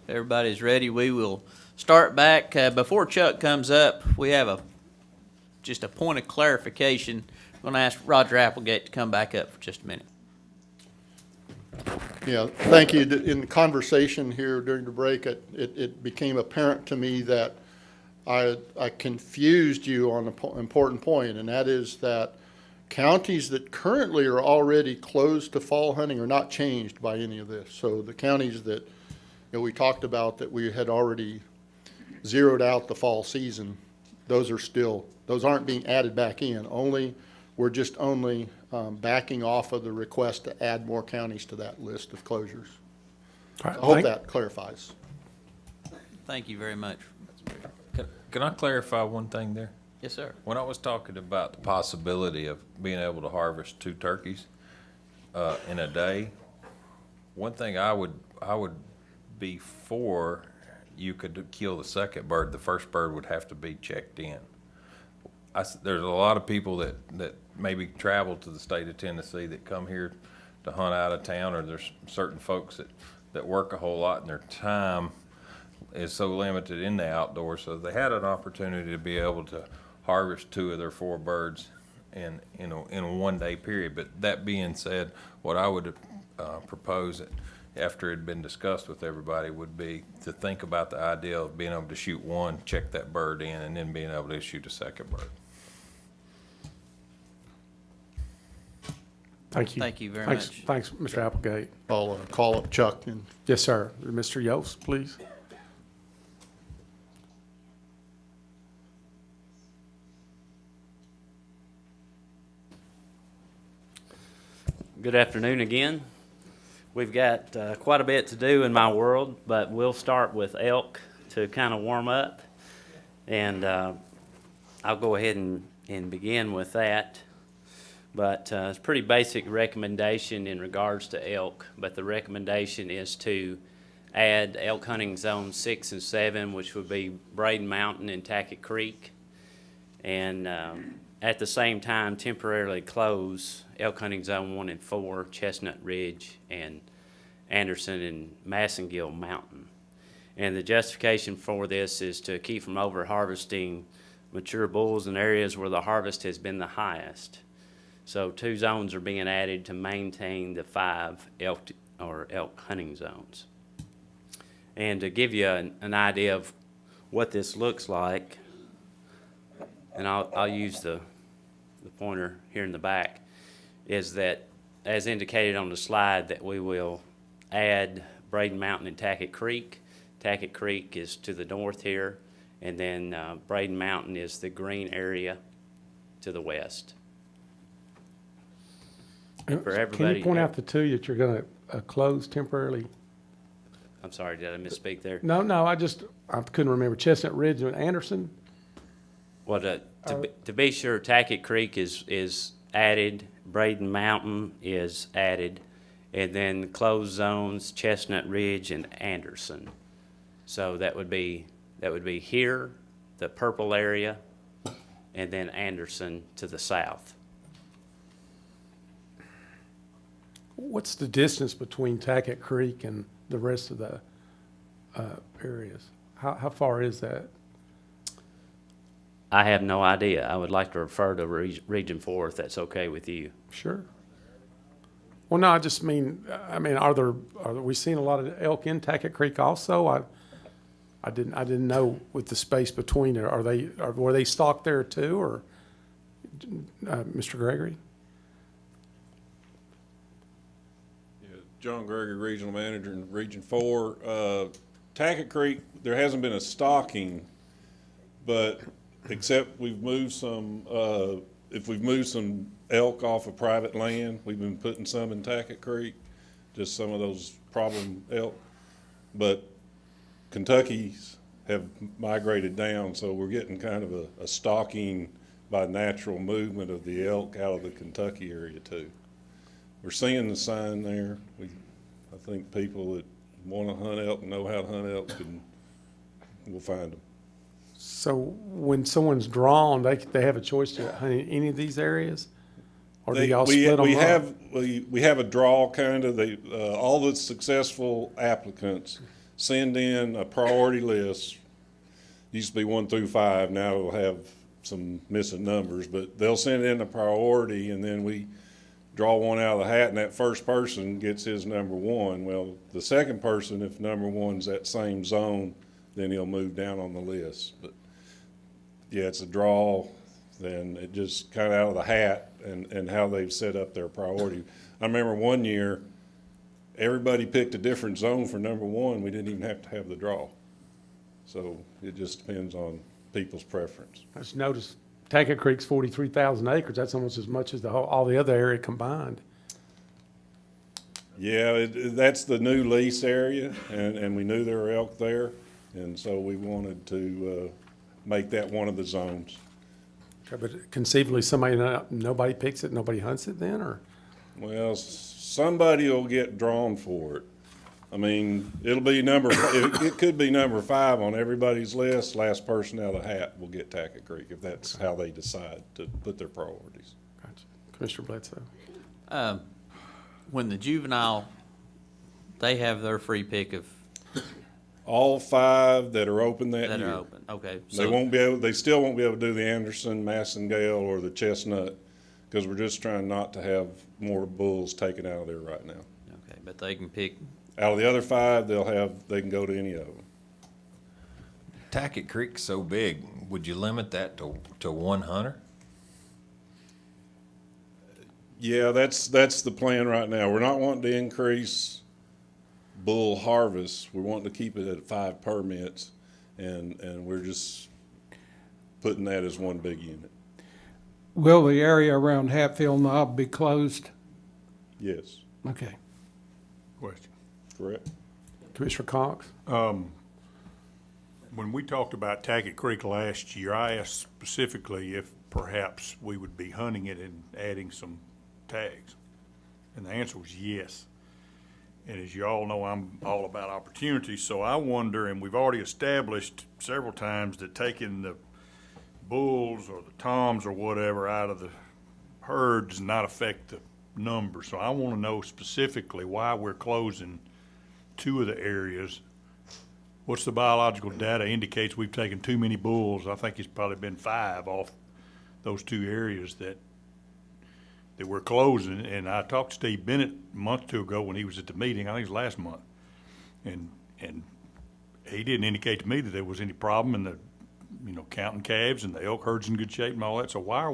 everybody's ready, we will start back. Before Chuck comes up, we have just a point of clarification. I'm going to ask Roger Applegate to come back up for just a minute. Yeah, thank you. In the conversation here during the break, it became apparent to me that I confused you on an important point, and that is that counties that currently are already closed to fall hunting are not changed by any of this. So the counties that we talked about that we had already zeroed out the fall season, those aren't being added back in. We're just only backing off of the request to add more counties to that list of closures. Right, I hope that clarifies. Thank you very much. Can I clarify one thing there? Yes, sir. When I was talking about the possibility of being able to harvest 2 turkeys in a day, one thing I would be for, you could kill the second bird. The first bird would have to be checked in. There's a lot of people that maybe travel to the state of Tennessee that come here to hunt out of town, or there's certain folks that work a whole lot and their time is so limited in the outdoors. So they had an opportunity to be able to harvest 2 of their 4 birds in a one-day period. But that being said, what I would propose after it had been discussed with everybody would be to think about the idea of being able to shoot 1, check that bird in, and then being able to shoot a second bird. Thank you. Thank you very much. Thanks, Mr. Applegate. I'll call up Chuck. And Yes, sir. Mr. Yost, please. Good afternoon again. We've got quite a bit to do in my world, but we'll start with elk to kind of warm up. And I'll go ahead and begin with that. But it's a pretty basic recommendation in regards to elk, but the recommendation is to add elk hunting zones 6 and 7, which would be Braden Mountain and Tackett Creek, and at the same time temporarily close elk hunting zone 1 and 4, Chestnut Ridge and Anderson and Massengill Mountain. And the justification for this is to keep from over harvesting mature bulls in areas where the harvest has been the highest. So 2 zones are being added to maintain the 5 elk hunting zones. And to give you an idea of what this looks like, and I'll use the pointer here in the back, is that as indicated on the slide that we will add Braden Mountain and Tackett Creek. Tackett Creek is to the north here, and then Braden Mountain is the green area to the west. For everybody, Can you point out the 2 that you're going to close temporarily? I'm sorry, did I misspeak there? No, I couldn't remember. Chestnut Ridge and Anderson? Well, to be sure, Tackett Creek is added, Braden Mountain is added, and then closed zones, Chestnut Ridge and Anderson. So that would be here, the purple area, and then Anderson to the south. What's the distance between Tackett Creek and the rest of the areas? How far is that? I have no idea. I would like to refer to Region 4 if that's okay with you. Sure. Well, no, I just mean, are we seeing a lot of elk in Tackett Creek also? I didn't know with the space between it. Were they stocked there too, or Mr. Gregory? John Gregory, Regional Manager in Region 4. Tackett Creek, there hasn't been a stocking, but except we've moved some, if we've moved some elk off of private land, we've been putting some in Tackett Creek, just some of those problem elk. But Kentucky's have migrated down, so we're getting kind of a stalking by natural movement of the elk out of the Kentucky area too. We're seeing the sign there. I think people that want to hunt elk and know how to hunt elk will find them. So when someone's drawn, they have a choice to hunt in any of these areas, or do y'all split them up? We have a draw kind of. All the successful applicants send in a priority list. Used to be 1 through 5, now it'll have some missing numbers, but they'll send in a priority, and then we draw one out of the hat, and that first person gets his number 1. Well, the second person, if number 1's that same zone, then he'll move down on the list. But yeah, it's a draw, then it just kind of out of the hat, and how they've set up their priority. I remember one year, everybody picked a different zone for number 1. We didn't even have to have the draw. So it just depends on people's preference. I just noticed Tackett Creek's 43,000 acres. That's almost as much as all the other area combined. Yeah, that's the new lease area, and we knew there were elk there, and so we wanted to make that one of the zones. Okay, but conceivably, nobody picks it, nobody hunts it then, or? Well, somebody will get drawn for it. I mean, it'll be it could be number 5 on everybody's list. Last person out of the hat will get Tackett Creek if that's how they decide to put their priorities. Gotcha. Commissioner Bledsoe. When the juvenile, they have their free pick of All 5 that are open that that year. are open. Okay. They still won't be able to do the Anderson, Massengale, or the Chestnut, because we're just trying not to have more bulls taken out of there right now. Okay, but they can pick. Out of the other 5, they can go to any of them. Tackett Creek's so big, would you limit that to one hunter? Yeah, that's the plan right now. We're not wanting to increase bull harvest. We're wanting to keep it at 5 permits, and we're just putting that as one big unit. Will the area around Hatfield Knob be closed? Yes, Okay. Question. correct. Commissioner Cox? When we talked about Tackett Creek last year, I asked specifically if perhaps we would be hunting it and adding some tags. And the answer was yes. And as you all know, I'm all about opportunity, so I wonder, and we've already established several times that taking the bulls or the toms or whatever out of the herd does not affect the number. So I want to know specifically why we're closing 2 of the areas. What's the biological data indicates we've taken too many bulls? I think it's probably been 5 off those 2 areas that we're closing. And I talked to Steve Bennett a month or 2 ago when he was at the meeting, I think it was last month. And he didn't indicate to me that there was any problem in the, counting calves and the elk herd's in good shape and all that. So why are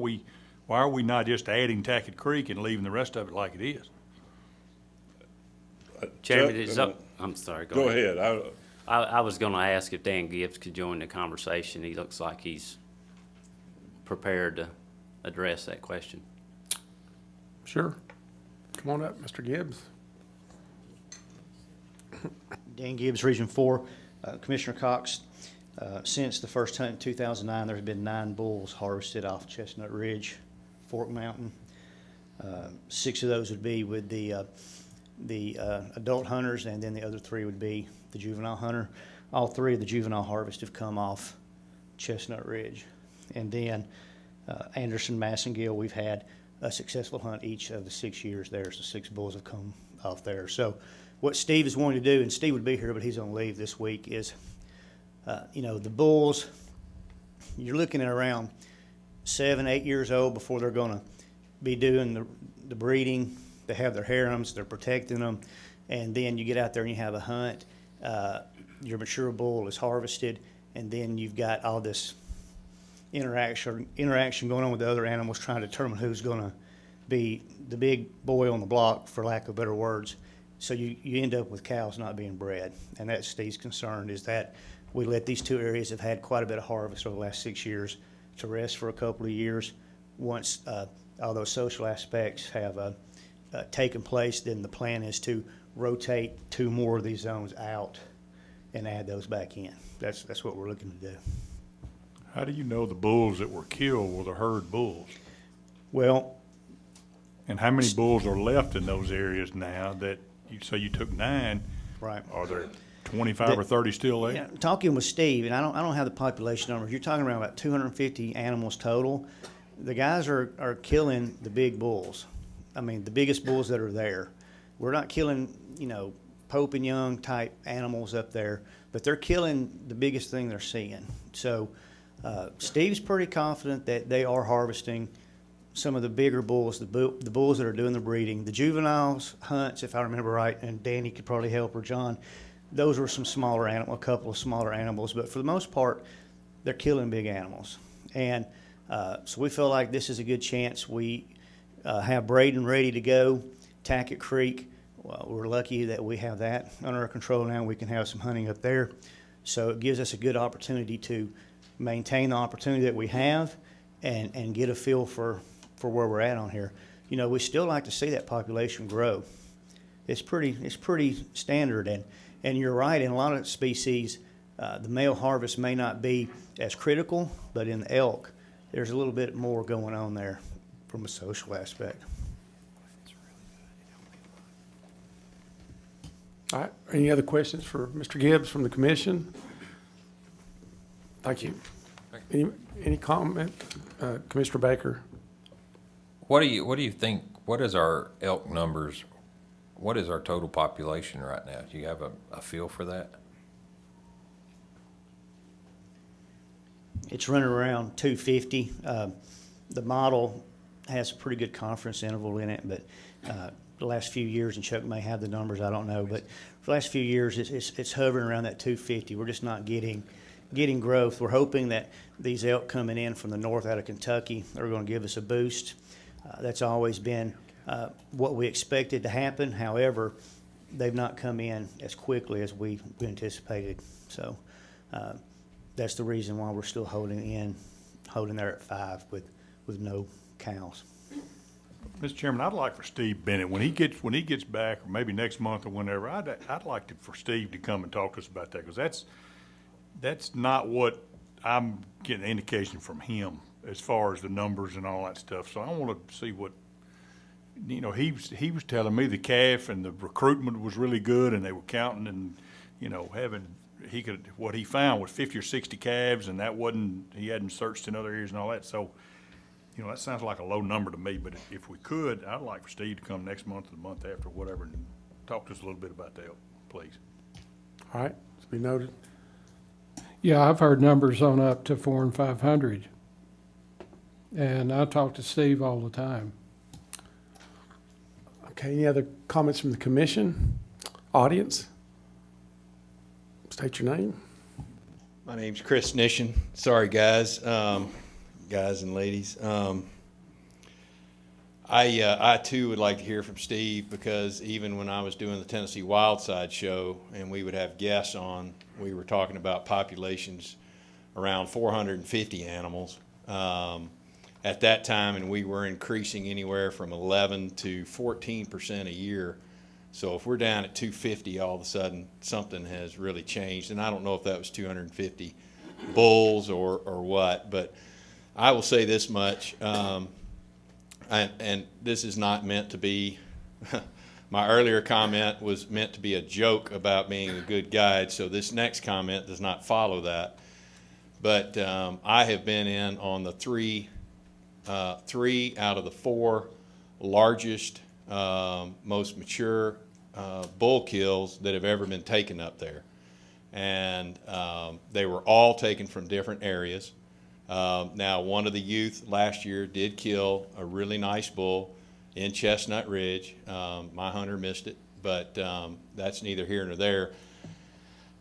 we not just adding Tackett Creek and leaving the rest of it like it is? Chairman, Chuck, it's up. I'm sorry, Go ahead. I was gonna ask if Dan Gibbs could join the conversation. He looks like he's prepared to address that question. Sure. Come on up, Mr. Gibbs. Dan Gibbs, Region 4. Commissioner Cox, since the first hunt in 2009, there's been 9 bulls harvested off Chestnut Ridge, Fork Mountain. 6 of those would be with the adult hunters, and then the other 3 would be the juvenile hunter. All 3 of the juvenile harvest have come off Chestnut Ridge. And then Anderson, Massengale, we've had a successful hunt each of the 6 years there, so 6 bulls have come off there. So what Steve is wanting to do, and Steve would be here, but he's on leave this week, is, the bulls, you're looking at around 7, 8 years old before they're going to be doing the breeding. They have their harems, they're protecting them, and then you get out there and you have a hunt. Your mature bull is harvested, and then you've got all this interaction going on with the other animals, trying to determine who's going to be the big boy on the block, for lack of better words. So you end up with cows not being bred, and that's Steve's concern, is that we let these 2 areas have had quite a bit of harvest over the last 6 years to rest for a couple of years. Once all those social aspects have taken place, then the plan is to rotate 2 more of these zones out and add those back in. That's what we're looking to do. How do you know the bulls that were killed were the herd bulls? Well, And how many bulls are left in those areas now that you say you took 9? right. Are there 25 or 30 still there? Yeah, talking with Steve, and I don't have the population numbers. You're talking around about 250 animals total. The guys are killing the big bulls. I mean, the biggest bulls that are there. We're not killing, Pope and Young type animals up there, but they're killing the biggest thing they're seeing. So Steve's pretty confident that they are harvesting some of the bigger bulls, the bulls that are doing the breeding. The juveniles hunts, if I remember right, and Danny could probably help, or John, those were some smaller animals, a couple of smaller animals, but for the most part, they're killing big animals. And so we feel like this is a good chance. We have Braden ready to go. Tackett Creek, well, we're lucky that we have that under our control now. We can have some hunting up there. So it gives us a good opportunity to maintain the opportunity that we have and get a feel for where we're at on here. You know, we still like to see that population grow. It's pretty standard, and you're right, in a lot of species, the male harvest may not be as critical, but in the elk, there's a little bit more going on there from a social aspect. All right, any other questions for Mr. Gibbs from the commission? Thank you. Any comment, Commissioner Baker? What do you think, what is our elk numbers, what is our total population right now? Do you have a feel for that? It's running around 250. The model has a pretty good confidence interval in it, but the last few years, and Chuck may have the numbers, I don't know, but for the last few years, it's hovering around that 250. We're just not getting growth. We're hoping that these elk coming in from the north out of Kentucky are going to give us a boost. That's always been what we expected to happen. However, they've not come in as quickly as we anticipated. So that's the reason why we're still holding there at 5 with no cows. Mr. Chairman, I'd like for Steve Bennett, when he gets back, or maybe next month or whenever, I'd like for Steve to come and talk to us about that, because that's not what I'm getting an indication from him as far as the numbers and all that stuff. So I want to see what, you know, he was telling me the calf and the recruitment was really good, and they were counting and, you know, what he found was 50 or 60 calves, and he hadn't searched in other areas and all that. So, you know, that sounds like a low number to me, but if we could, I'd like for Steve to come next month or the month after, whatever, and talk to us a little bit about that, please. All right, to be noted. Yeah, I've heard numbers on up to 400 and 500. And I talk to Steve all the time. Okay, any other comments from the commission? Audience? State your name. My name's Chris Nishin. Sorry, guys, guys and ladies. I too would like to hear from Steve, because even when I was doing the Tennessee Wildside show and we would have guests on, we were talking about populations around 450 animals at that time, and we were increasing anywhere from 11 to 14% a year. So if we're down at 250, all of a sudden something has really changed, and I don't know if that was 250 bulls or what, but I will say this much, and this is not meant to be, my earlier comment was meant to be a joke about being a good guide, so this next comment does not follow that. But I have been in on the three out of the 4 largest, most mature bull kills that have ever been taken up there. And they were all taken from different areas. Now, one of the youth last year did kill a really nice bull in Chestnut Ridge. My hunter missed it, but that's neither here nor there.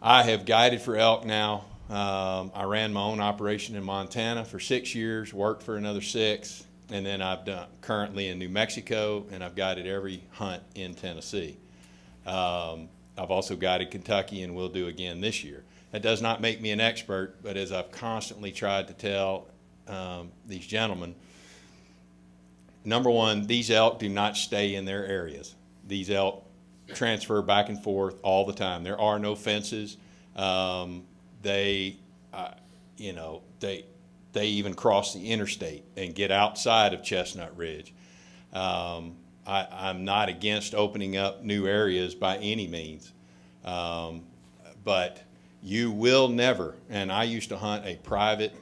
I have guided for elk now. I ran my own operation in Montana for 6 years, worked for another 6, and then I've done currently in New Mexico, and I've guided every hunt in Tennessee. I've also guided Kentucky and will do again this year. That does not make me an expert, but as I've constantly tried to tell these gentlemen, number one, these elk do not stay in their areas. These elk transfer back and forth all the time. There are no fences. They even cross the interstate and get outside of Chestnut Ridge. I'm not against opening up new areas by any means, but you will never, and I used to hunt a private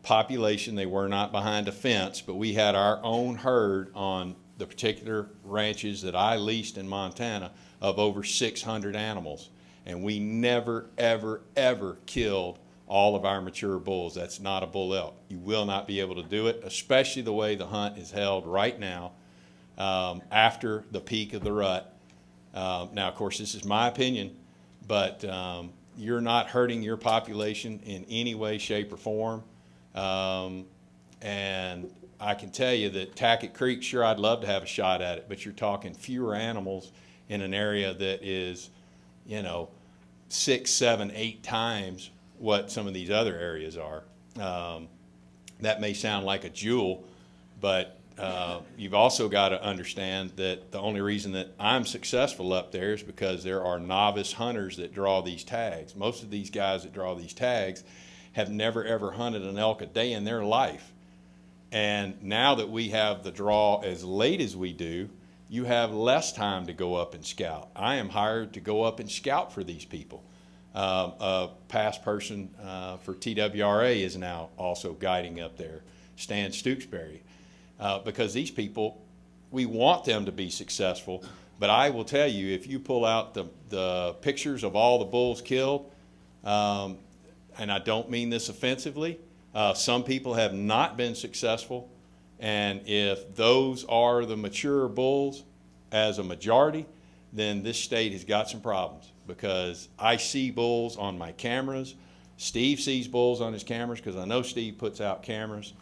population. They were not behind a fence, but we had our own herd on the particular ranches that I leased in Montana of over 600 animals. And we never, ever, ever killed all of our mature bulls. That's not a bull elk. You will not be able to do it, especially the way the hunt is held right now, after the peak of the rut. Now, of course, this is my opinion, but you're not hurting your population in any way, shape, or form. And I can tell you that Tackett Creek, sure, I'd love to have a shot at it, but you're talking fewer animals in an area that is, 6, 7, 8 times what some of these other areas are. That may sound like a jewel, but you've also got to understand that the only reason that I'm successful up there is because there are novice hunters that draw these tags. Most of these guys that draw these tags have never ever hunted an elk a day in their life. And now that we have the draw as late as we do, you have less time to go up and scout. I am hired to go up and scout for these people. A past person for TWRA is now also guiding up there, Stan Stooksbury. Because these people, we want them to be successful, but I will tell you, if you pull out the pictures of all the bulls killed, and I don't mean this offensively, some people have not been successful, and if those are the mature bulls as a majority, then this state has got some problems, because I see bulls on my cameras. Steve sees bulls on his cameras, because I know Steve puts out cameras.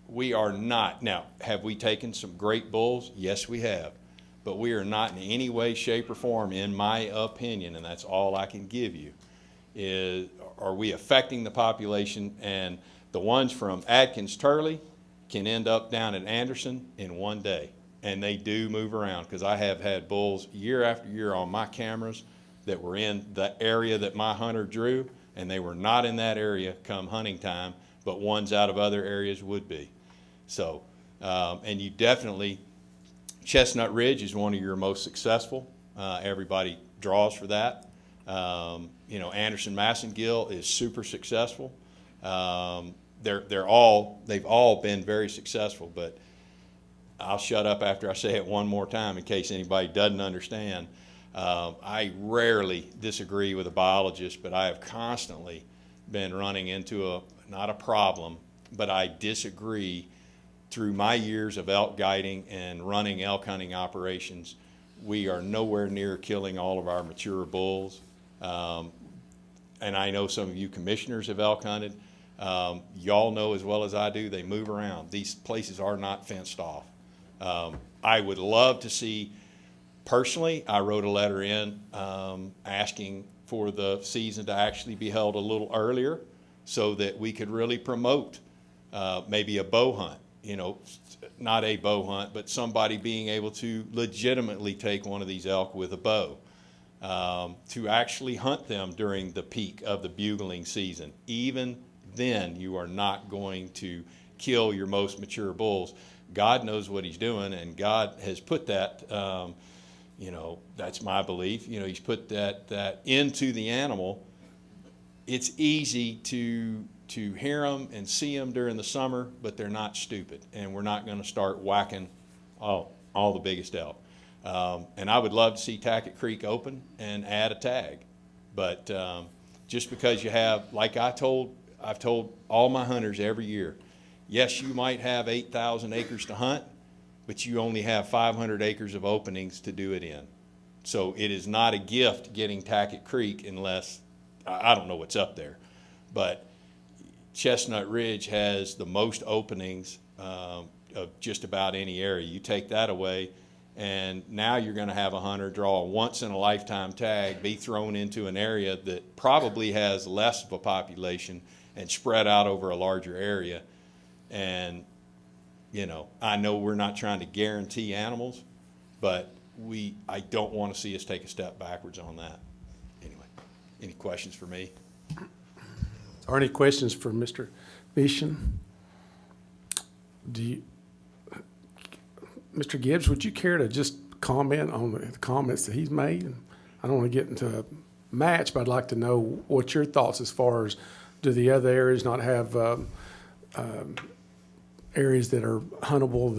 We are not. Now, have we taken some great bulls? Yes, we have. But we are not in any way, shape, or form, in my opinion, and that's all I can give you, is are we affecting the population? And the ones from Adkins Turley can end up down at Anderson in one day. And they do move around, because I have had bulls year after year on my cameras that were in the area that my hunter drew, and they were not in that area come hunting time, but ones out of other areas would be. So, and you definitely, Chestnut Ridge is one of your most successful. Everybody draws for that. Anderson Massengill is super successful. They've all been very successful, but I'll shut up after I say it one more time in case anybody doesn't understand. I rarely disagree with a biologist, but I have constantly been running into not a problem, but I disagree. Through my years of elk guiding and running elk hunting operations, we are nowhere near killing all of our mature bulls. And I know some of you commissioners have elk hunted. Y'all know as well as I do, they move around. These places are not fenced off. I would love to see, personally, I wrote a letter in asking for the season to actually be held a little earlier so that we could really promote maybe a bow hunt. Not a bow hunt, but somebody being able to legitimately take one of these elk with a bow, to actually hunt them during the peak of the bugling season. Even then, you are not going to kill your most mature bulls. God knows what he's doing, and God has put that, that's my belief, he's put that into the animal. It's easy to hear them and see them during the summer, but they're not stupid, and we're not going to start whacking all the biggest elk. And I would love to see Tackett Creek open and add a tag, but just because you have, like I've told all my hunters every year, yes, you might have 8,000 acres to hunt, but you only have 500 acres of openings to do it in. So it is not a gift getting Tackett Creek unless, I don't know what's up there, but Chestnut Ridge has the most openings of just about any area. You take that away, and now you're going to have a hunter draw a once-in-a-lifetime tag, be thrown into an area that probably has less of a population and spread out over a larger area. And, I know we're not trying to guarantee animals, but I don't want to see us take a step backwards on that. Anyway, any questions for me? Are any questions for Mr. Bishan? Mr. Gibbs, would you care to just comment on the comments that he's made? I don't want to get into a match, but I'd like to know what your thoughts as far as, do the other areas not have areas that are huntable,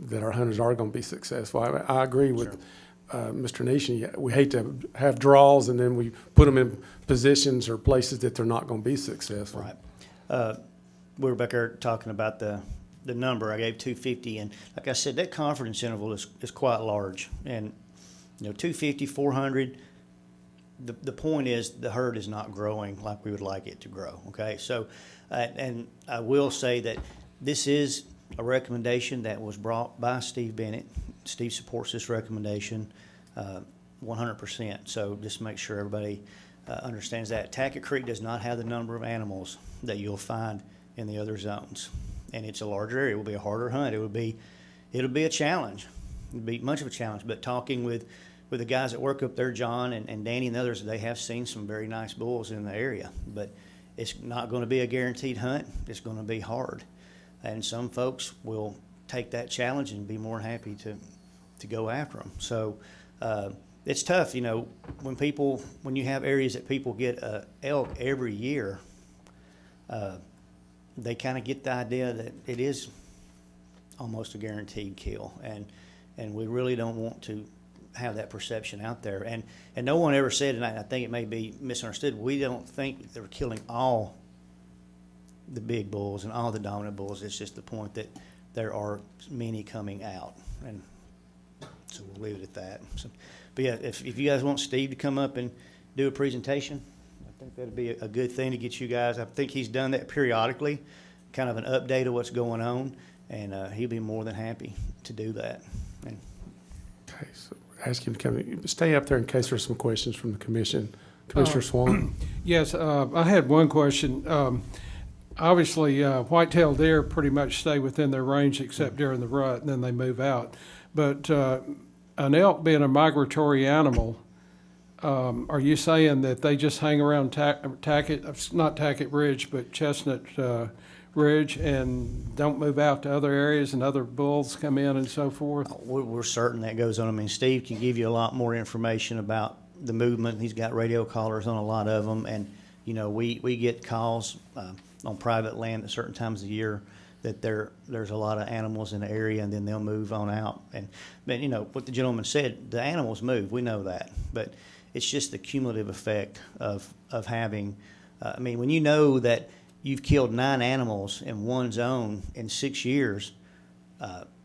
that our hunters are gonna be successful. I agree with, Mr. Nation. We hate to have draws and then we put them in positions or places that they're not gonna be successful. Right. We were back there talking about the number. I gave 250, and like I said, that confidence interval is quite large. And, 250, 400, the point is the herd is not growing like we would like it to grow, okay? So, and I will say that this is a recommendation that was brought by Steve Bennett. Steve supports this recommendation 100%. So just make sure everybody understands that. Tackett Creek does not have the number of animals that you'll find in the other zones. And it's a larger area. It will be a harder hunt. It'll be a challenge. It'll be much of a challenge. But talking with the guys that work up there, John and Danny and others, they have seen some very nice bulls in the area. But it's not going to be a guaranteed hunt. It's going to be hard. And some folks will take that challenge and be more than happy to go after them. So it's tough, when you have areas that people get elk every year, they kind of get the idea that it is almost a guaranteed kill. And we really don't want to have that perception out there. And no one ever said, and I think it may be misunderstood, we don't think they're killing all the big bulls and all the dominant bulls. It's just the point that there are many coming out. And so we'll leave it at that. So, but yeah, if you guys want Steve to come up and do a presentation, I think that'd be a good thing to get you guys. I think he's done that periodically, kind of an update of what's going on, and he'll be more than happy to do that. And Okay, so ask him to come, stay up there in case there's some questions from the commission. Commissioner Swan? Yes, I had one question. Obviously, white-tailed deer pretty much stay within their range except during the rut, and then they move out. But an elk being a migratory animal, are you saying that they just hang around Tackett, not Tackett Ridge, but Chestnut Ridge, and don't move out to other areas and other bulls come in and so forth? we're certain that goes on. I mean, Steve can give you a lot more information about the movement. He's got radio collars on a lot of them, and we get calls on private land at certain times of the year that there's a lot of animals in the area, and then they'll move on out. But what the gentleman said, the animals move. We know that, but it's just the cumulative effect of having. I mean, when you know that you've killed 9 animals in one zone in 6 years,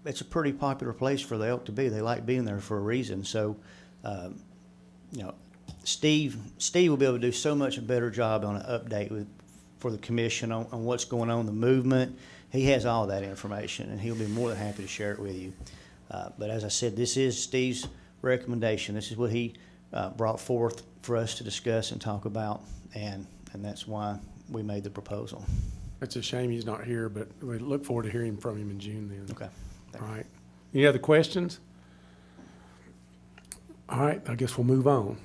it's a pretty popular place for the elk to be. They like being there for a reason. So, Steve will be able to do so much a better job on an update for the commission on what's going on, the movement. He has all that information, and he'll be more than happy to share it with you. But as I said, this is Steve's recommendation. This is what he brought forth for us to discuss and talk about, and that's why we made the proposal. It's a shame he's not here, but we look forward to hearing from him in June then. Okay. All right. Any other questions? All right, I guess we'll move on.